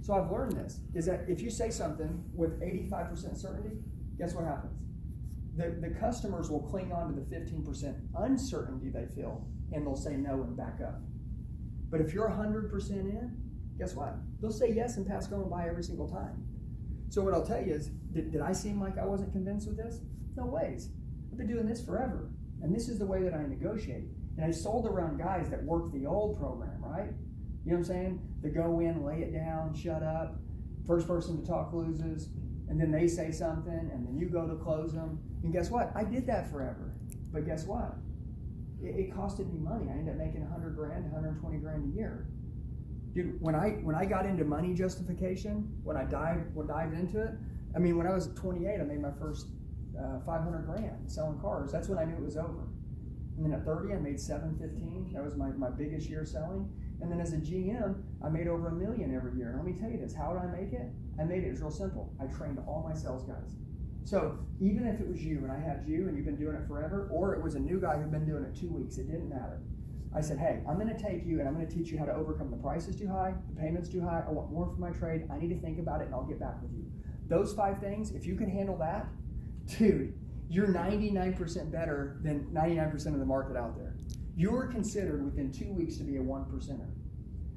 So I've learned this, is that if you say something with 85% certainty, guess what happens? The customers will cling on to the 15% uncertainty they feel, and they'll say no and back up. But if you're 100% in, guess what? They'll say yes and pass go and buy every single time. So what I'll tell you is, did I seem like I wasn't convinced with this? No ways. I've been doing this forever. And this is the way that I negotiate. And I sold around guys that worked the old program, right? You know what I'm saying? They go in, lay it down, shut up, first person to talk loses, and then they say something, and then you go to close them. And guess what? I did that forever. But guess what? It costed me money. I ended up making $100 grand, $120 grand a year. Dude, when I got into money justification, when I dived into it, I mean, when I was 28, I made my first 500 grand selling cars. That's when I knew it was over. And then at 30, I made 715. That was my biggest year selling. And then as a GM, I made over $1 million every year. And let me tell you this, how did I make it? I made it real simple. I trained all my sales guys. So even if it was you and I had you and you've been doing it forever, or it was a new guy who'd been doing it 2 weeks, it didn't matter. I said, hey, I'm going to take you and I'm going to teach you how to overcome the price is too high, the payment's too high, I want more for my trade, I need to think about it and I'll get back with you. Those 5 things, if you can handle that, dude, you're 99% better than 99% of the market out there. You were considered within 2 weeks to be a 1%er.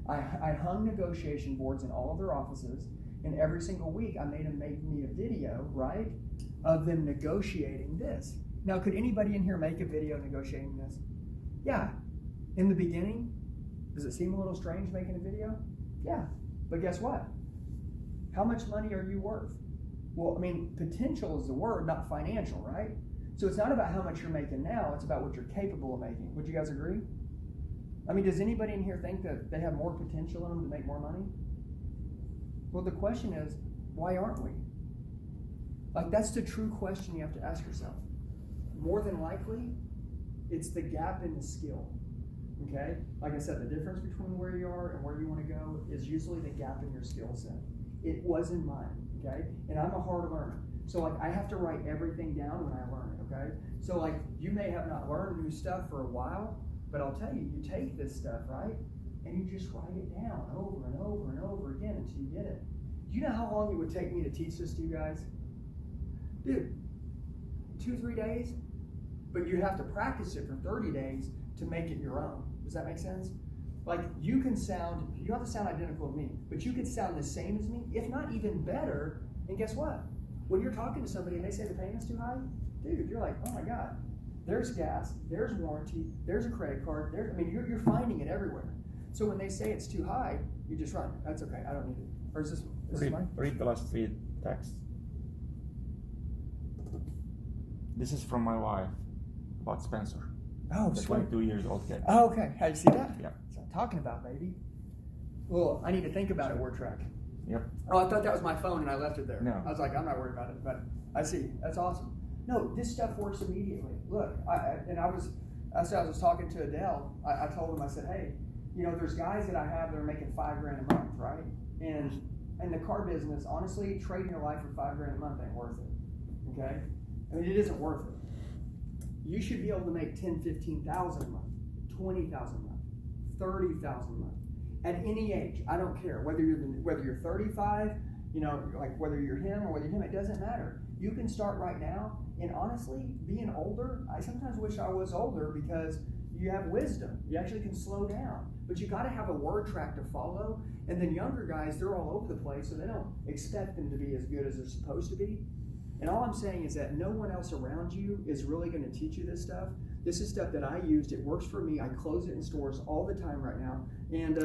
I hung negotiation boards in all of their offices, and every single week I made them make me a video, right, of them negotiating this. Now, could anybody in here make a video negotiating this? Yeah. In the beginning, does it seem a little strange making a video? Yeah. But guess what? How much money are you worth? Well, I mean, potential is the word, not financial, right? So it's not about how much you're making now, it's about what you're capable of making. Would you guys agree? I mean, does anybody in here think that they have more potential in them to make more money? Well, the question is, why aren't we? Like, that's the true question you have to ask yourself. More than likely, it's the gap in the skill. Okay? Like I said, the difference between where you are and where you want to go is usually the gap in your skill set. It wasn't mine, okay? And I'm a hard learner. So like I have to write everything down when I learn it, okay? So like you may have not learned new stuff for a while, but I'll tell you, you take this stuff, right? And you just write it down over and over and over again until you get it. You know how long it would take me to teach this to you guys? Dude, 2-3 days, but you have to practice it for 30 days to make it your own. Does that make sense? Like you don't have to sound identical to me, but you could sound the same as me, if not even better. And guess what? When you're talking to somebody and they say the payment's too high, dude, you're like, oh my God, there's gas, there's warranty, there's a credit card, you're finding it everywhere. So when they say it's too high, you just run. That's okay, I don't need it. Or is this mine? Read the last 3 texts. This is from my wife about Spencer. Oh, the sweet. 22 years old kid. Oh, okay. How you see that? Yeah. That's what I'm talking about, baby. Well, I need to think about it, word track. Yep. Oh, I thought that was my phone and I left it there. No. I was like, I'm not worried about it, but I see. That's awesome. No, this stuff works immediately. Look, I was talking to Adele. I told him, I said, hey, you know, there's guys that I have that are making $5 grand a month, right? And in the car business, honestly, trading your life for $5 grand a month ain't worth it. Okay? I mean, it isn't worth it. You should be able to make $10,000, $15,000 a month, $20,000 a month, $30,000 a month at any age. I don't care whether you're 35, you know, like whether you're him or whether you're him. It doesn't matter. You can start right now. And honestly, being older, I sometimes wish I was older because you have wisdom. You actually can slow down, but you got to have a word track to follow. And then younger guys, they're all over the place, so they don't expect them to be as good as they're supposed to be. And all I'm saying is that no one else around you is really going to teach you this stuff. This is stuff that I used. It works for me. I close it in stores all the time right now. And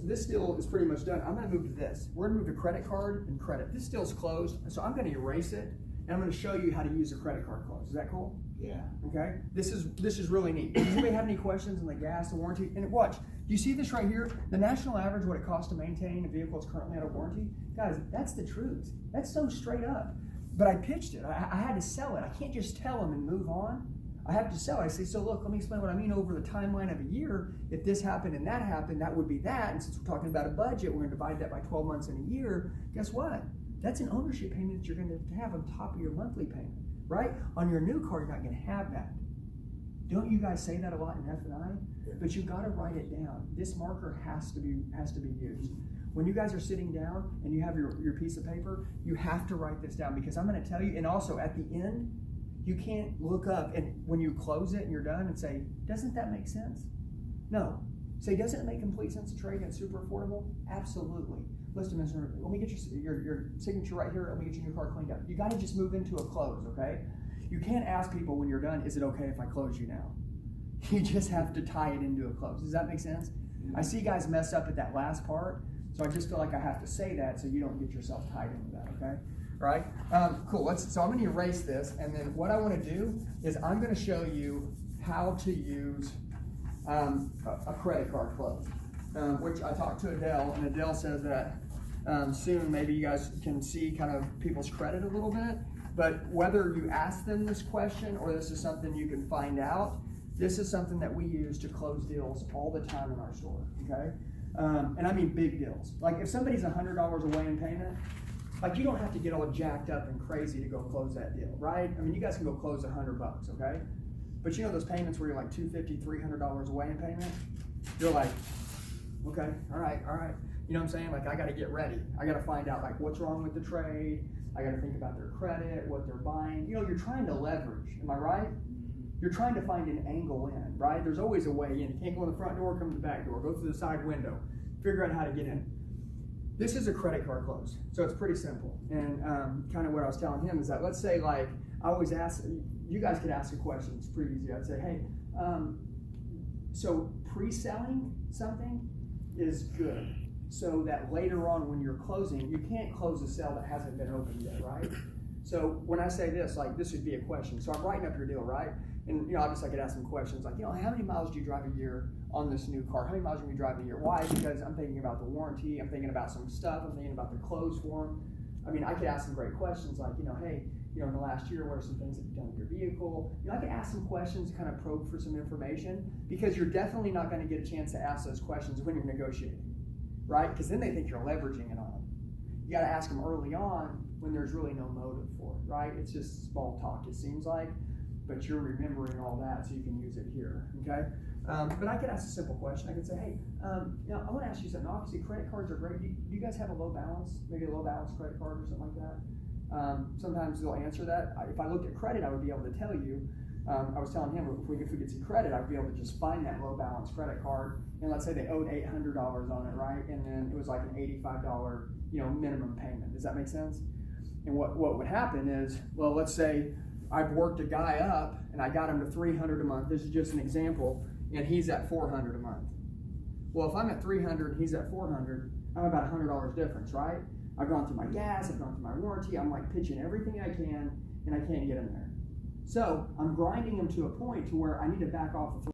this deal is pretty much done. I'm going to move to this. We're going to move to credit card and credit. This deal's closed, so I'm going to erase it, and I'm going to show you how to use a credit card close. Is that cool? Yeah. Okay. This is really neat. Does anybody have any questions on the gas, the warranty? And watch. Do you see this right here? The national average, what it costs to maintain a vehicle that's currently out of warranty? Guys, that's the truth. That's so straight up. But I pitched it. I had to sell it. I can't just tell them and move on. I have to sell it. I say, so look, let me explain what I mean over the timeline of a year. If this happened and that happened, that would be that. And since we're talking about a budget, we're going to divide that by 12 months in a year. Guess what? That's an ownership payment that you're going to have on top of your monthly payment, right? On your new car, you're not going to have that. Don't you guys say that a lot in F&I? But you got to write it down. This marker has to be used. when you guys are sitting down and you have your piece of paper, you have to write this down, because I'm going to tell you, and also at the end, you can't look up and when you close it and you're done and say, doesn't that make sense? No. Say, doesn't it make complete sense to trade and it's super affordable? Absolutely. Listen, Mr. Let me get your signature right here. Let me get your new car cleaned up. You got to just move into a close, okay? You can't ask people when you're done, is it okay if I close you now? You just have to tie it into a close. Does that make sense? I see guys mess up at that last part, so I just feel like I have to say that so you don't get yourself tied into that, okay? All right? Cool. So I'm going to erase this, and then what I want to do is I'm going to show you how to use a credit card close, which I talked to Adele, and Adele says that soon maybe you guys can see kind of people's credit a little bit, but whether you ask them this question or this is something you can find out, this is something that we use to close deals all the time in our store, okay? And I mean big deals. Like if somebody's $100 away in payment, like you don't have to get all jacked up and crazy to go close that deal, right? I mean, you guys can go close $100, okay? But you know those payments where you're like $250, $300 away in payment? You're like, okay, all right. You know what I'm saying? Like I got to get ready. I got to find out like what's wrong with the trade. I got to think about their credit, what they're buying. You know, you're trying to leverage. Am I right? You're trying to find an angle in, right? There's always a way in. You can't go in the front door, come to the back door, go through the side window, figure out how to get in. This is a credit card close, so it's pretty simple. And kind of what I was telling him is that, let's say like, I always ask, you guys could ask a question, it's pretty easy. I'd say, hey, so pre-selling something is good, so that later on when you're closing, you can't close a sale that hasn't been opened yet, right? So when I say this, like this would be a question. So I'm writing up your deal, right? And you know, obviously I could ask some questions like, you know, how many miles do you drive a year on this new car? How many miles do you drive a year? Why? Because I'm thinking about the warranty, I'm thinking about some stuff, I'm thinking about the close form. I mean, I could ask some great questions like, you know, hey, you know, in the last year, what are some things that you've done with your vehicle? You know, I could ask some questions to kind of probe for some information, because you're definitely not going to get a chance to ask those questions when you're negotiating, right? Because then they think you're leveraging it on them. You got to ask them early on when there's really no motive for it, right? It's just small talk, it seems like, but you're remembering all that so you can use it here, okay? But I could ask a simple question. I could say, hey, you know, I want to ask you something. Obviously, credit cards are great. Do you guys have a low balance, maybe a low balance credit card or something like that? Sometimes they'll answer that. If I looked at credit, I would be able to tell you. I was telling him if we could see credit, I'd be able to just find that low balance credit card. And let's say they owed $800 on it, right? And then it was like an $85, you know, minimum payment. Does that make sense? And what would happen is, well, let's say I've worked a guy up and I got him to $300 a month. This is just an example, and he's at $400 a month. Well, if I'm at $300 and he's at $400, I'm about $100 difference, right? I've gone through my gas, I've gone through my warranty, I'm like pitching everything I can, and I can't get him there. So I'm grinding him to a point to where I need to back off the